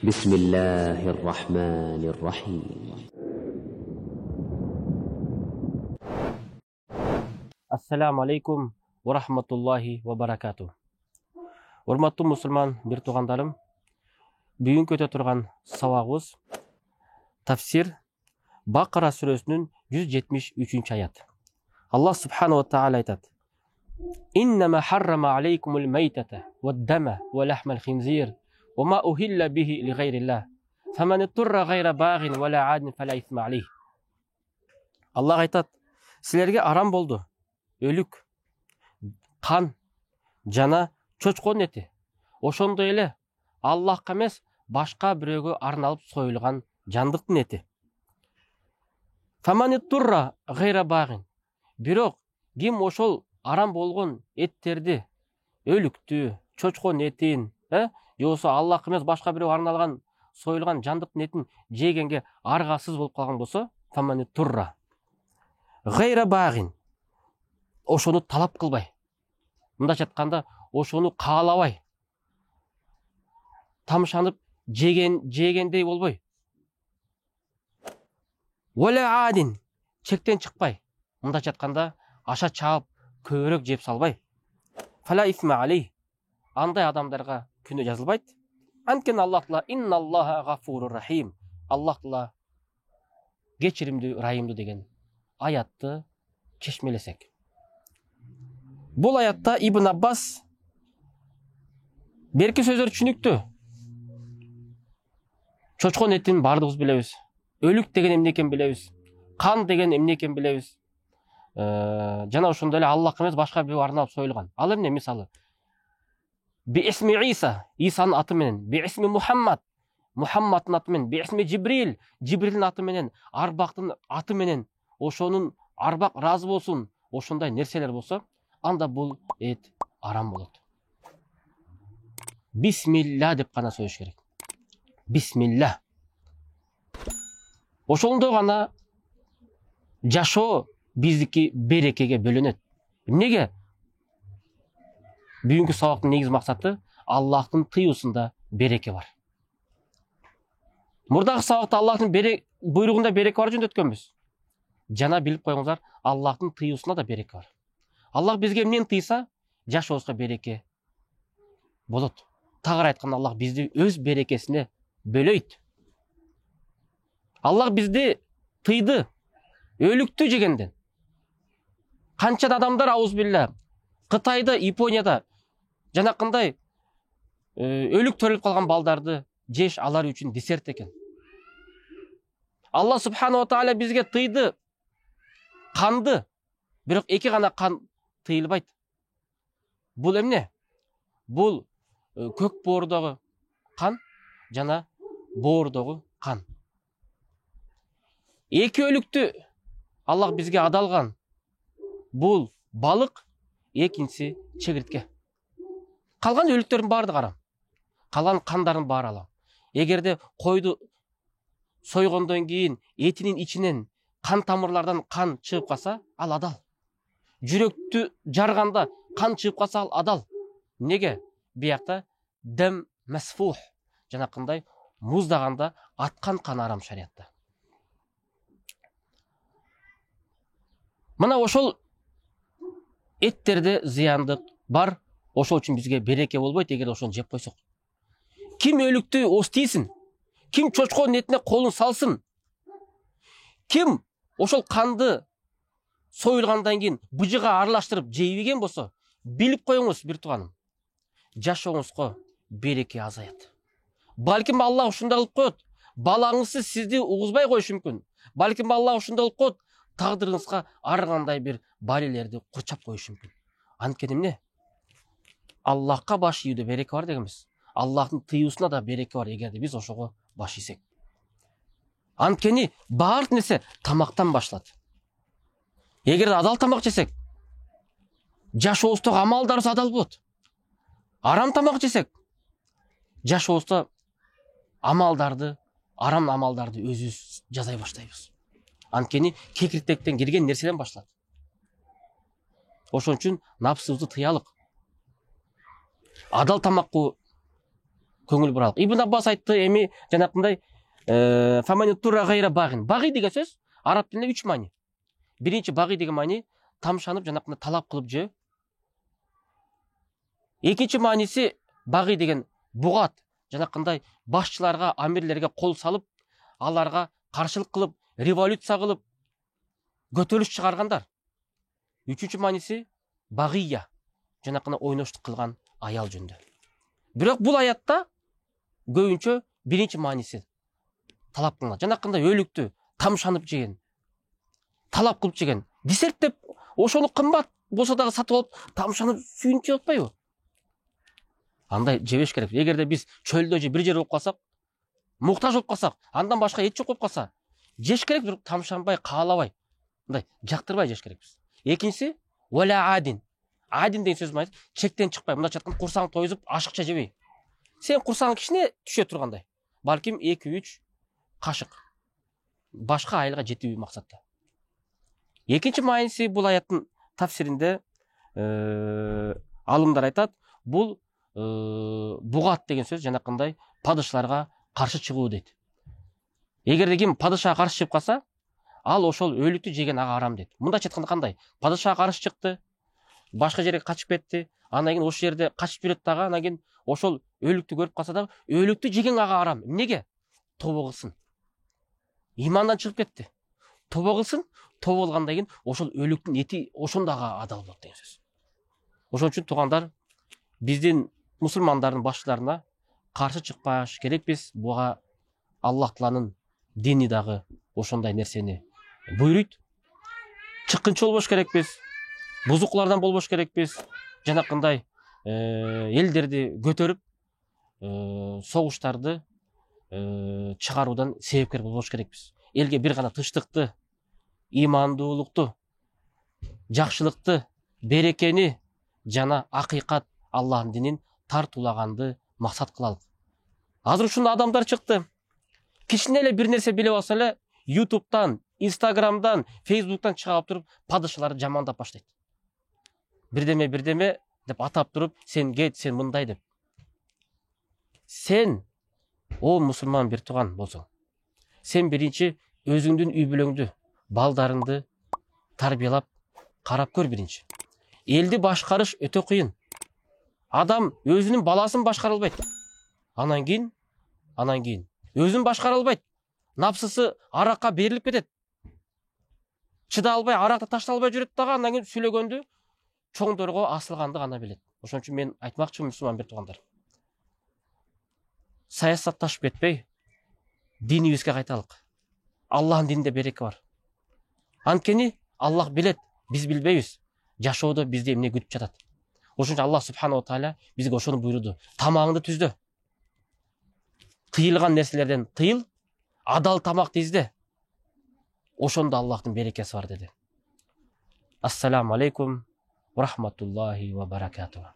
بسم الله الرحمن الرحيم. Ассаламу алейкум ва рахматуллахи ва баракату. Урматтуу мусулман бир туугандарым, бүгүнкү өтө турган сабагыбыз тафсир Бакара сүрөсүнүн 173 аят. Аллах субхана ва тааля айтат: Иннама харрама алейкумул майтата вад-дама ва лахмал хинзир ва ма ухилля бихи ли гайриллах. Фаман турра гайра багин ва ла адин фала исма алейх. Аллах айтат: силерге арам болду өлүк, кан жана чочкон эти. Ошондой эле Аллахка эмес башка бирөөгө арналып союлган жандыктын эти. Фамани турра гайра багин. Бирок ким ошол арам болгон эттерди, өлүктү, чочкон этин, же болбосо Аллахка эмес башка бирөөгө арналган союлган жандыктын этин жегенге аргасыз болуп калган болсо, фамани турра гайра багин. Ошону талап кылбай, мындайча айтканда ошону каалабай, тамшанып жегендей болбой. Уала адин, чектен чыкпай, мындайча айтканда аша чаап көбүрөөк жеп салбай. Фала исма алей, андай адамдарга күнөө жазылбайт. Анткени Аллах Таала инналлаха гафурур рахим, Аллах Таала кечиримдүү, райымдуу деген аятты чечмелесек. Бул аятта Ибн Аббас берки сөздөр түшүнүктүү. Чочкон этин бардыгыбыз билебиз. Өлүк деген эмне экенин билебиз. Кан деген эмне экенин билебиз. Жана ошондой эле Аллахка эмес башка бирөөгө арналып союлган. Ал эмне? Мисалы, би исми Иса, Исанын аты менен, би исми Мухаммад, Мухаммадтын аты менен, би исми Жибрил, Жибрилдин аты менен, Арбактын аты менен, ошонун Арбак разы болсун, ошондой нерселер болсо, анда бул эт арам болот. Бисмилла деп гана сөйлөш керек. Бисмилла. Ошондо гана жашоо биздики берекеге бөлөнөт. Эмнеге? Бүгүнкү сабактын негиз максаты Аллахтын тыюусунда береке бар. Мурдагы сабакта Аллахтын буйругунда береке бар жөнүндө өткөнбүз. Жана билип коюңуздар, Аллахтын тыюусунда да береке бар. Аллах бизге эмнени тыйса, жашообузга береке болот. Тагыраак айтканда, Аллах бизди өз берекесине бөлөйт. Аллах бизди тыйды өлүктү жегенден. Канча адамдар аузбилла Кытайда, Японияда жанакындай өлүк төрөлүп калган балдарды жеш алар үчүн десерт экен. Аллах субхана ва тааля бизге тыйды канды, бирок эки гана кан тыйылбайт. Бул эмне? Бул көк боордогу кан жана боордогу кан. Эки өлүктү Аллах бизге адалган. Бул балык, экинчиси чегиртке. Калган өлүктөрдүн баардыгы арам. Калган кандардын баары алам. Эгерде койду сойгондон кийин этинин ичинен кан тамырлардан кан чыгып калса, ал адал. Жүрөктү жарганда кан чыгып калса, ал адал. Неге? Биякта дем масфух, жанакындай муздаганда аткан кан арам шариятта. Мына ошол эттерде зыяндык бар, ошол үчүн бизге береке болбойт эгер ошону жеп койсок. Ким өлүктү остийсин? Ким чочкон этине колун салсын? Ким ошол канды союлгандан кийин быжыга аралаштырып жейбеген болсо, билип коюңуз бир тууганым, жашооңузга береке азаят. Балким Аллах ушундай кылып коет, балаңызды сизди угузбай коюшу мүмкүн. Балким Аллах ушундай кылып коет, тагдырыңызга ар кандай бир балелерди курчап коюшу мүмкүн. Анткени эмне? Аллахка баш ийүүдө береке бар дегенбиз. Аллахтын тыюусуна да береке бар эгерде биз ошого баш ийсек. Анткени баардык нерсе тамактан башталат. Эгерде адал тамак жесек, жашообуздагы амалдарыбыз адал болот. Арам тамак жесек, жашообузда амалдарды, арам амалдарды өзүбүз жасай баштайбыз. Анткени кекиртектен кирген нерседен башталат. Ошон үчүн напсыбызды тыялык. Адал тамакка көңіл бұралық. Ибн Аббас айтты, эми жанакындай бағи деген сөз араб тілінде 3 мани. Биринчи бағи деген мани тамшанып жанакындай талап кылып же. Экинчи маниси бағи деген бугат, жанакындай башчыларга, амирлерге кол салып, аларга каршылык кылып, революция кылып, көтөрүлүш чыгаргандар. Үчүнчү маниси багия, жанакындай ойноштук кылган аял жөнүндө. Бирок бул аятта көбүнчө биринчи маниси талап кылынат. Жанакындай өлүктү тамшанып жеген, талап кылып жеген, десерттеп, ошону кымбат болсо дагы сатып алып, тамшанып сүйүнүп жеп атпайбы? Андай жебеш керек. Эгерде биз чөлдө же бир жер болуп калсак, муктаж болуп калсак, андан башка эч жок болуп калса, жеш керек, бирок тамшанбай, каалабай, мындай жактырбай жеш керекпиз. Экинчиси вала адин. Адин деген сөз айтат, чектен чыкпай, мындайча айтканда курсаң тойзуп, ашыкча жебей. Сен курсаң кичине түшө тургандай. Балким 2-3 кашык. Башка айылга жетүү максатта. Экинчи маниси бул аяттын тафсиринде алымдар айтат, бул бугат деген сөз жанакындай падышларга каршы чыгуу дейт. Эгерде ким падышага каршы чыгып калса, ал ошол өлүктү жеген ага арам дейт. Мындайча айтканда кандай? Падышага каршы чыкты, башка жерге качып кетти, андан кийин ошол жерде качып жүрөт дагы, андан кийин ошол өлүктү көрүп калса дагы, өлүктү жеген ага арам. Эмнеге? Тобо кылсын. Имандан чыгып кетти. Тобо кылсын, тобо болгондон кийин ошол өлүктүн эти ошондо ага адал болот деген сөз. Ошон үчүн туугандар, биздин мусулмандардын башчыларына каршы чыкпаш керекпиз. Буга Аллах Тааланын дини дагы ошондой нерсени буйруйт. Чыккынчы болбош керекпиз. Бузукулардан болбош керекпиз. Жанакындай элдерди көтөрүп, согуштарды чыгаруудан себепкер болбош керекпиз. Элге бир гана тынчтыкты, имандуулукту, жакшылыкты, берекени жана акыйкат Аллахтын динин тартуулаганды максат кылалык. Азыр ушундай адамдар чыкты. Кичине эле бир нерсе билип алса эле YouTube'дан, Instagram'дан, Facebook'tan чыга алып туруп, падышаларды жамандап баштайт. Бирдеме деп атап туруп, сен кет, сен мындай деп. Сен о мусулман бир тууган болсоң, сен биринчи өзүңдүн үй бүлөңдү, балдарыңды тарбиялап, карап көр биринчи. Элди башкарыш өтө кыйын. Адам өзүнүн баласын башкара албайт. Анан кийин өзүн башкара албайт. Напсысы аракка берилип кетет. Чыда албай, аракты таштай албай жүрөт дагы, андан кийин сүйлөгөндү чоңдорго асылганды гана билет. Ошон үчүн мен айтмакчымын мусулман бир туугандар. Саясатташып кетпей, динибизге кайталык. Аллахтын дининде береке бар. Анткени Аллах билет, биз билбейбиз. Жашоодо бизди эмне күтүп жатат. Ошон үчүн Аллах субханаху тааля бизге ошону буйруду. Тамагыңды түздө. Тыйылган нерселерден тыйыл, адал тамакты изде. Ошондо Аллахтын берекеси бар деди. Ассаламу алейкум ва рахматуллахи ва баракатуху.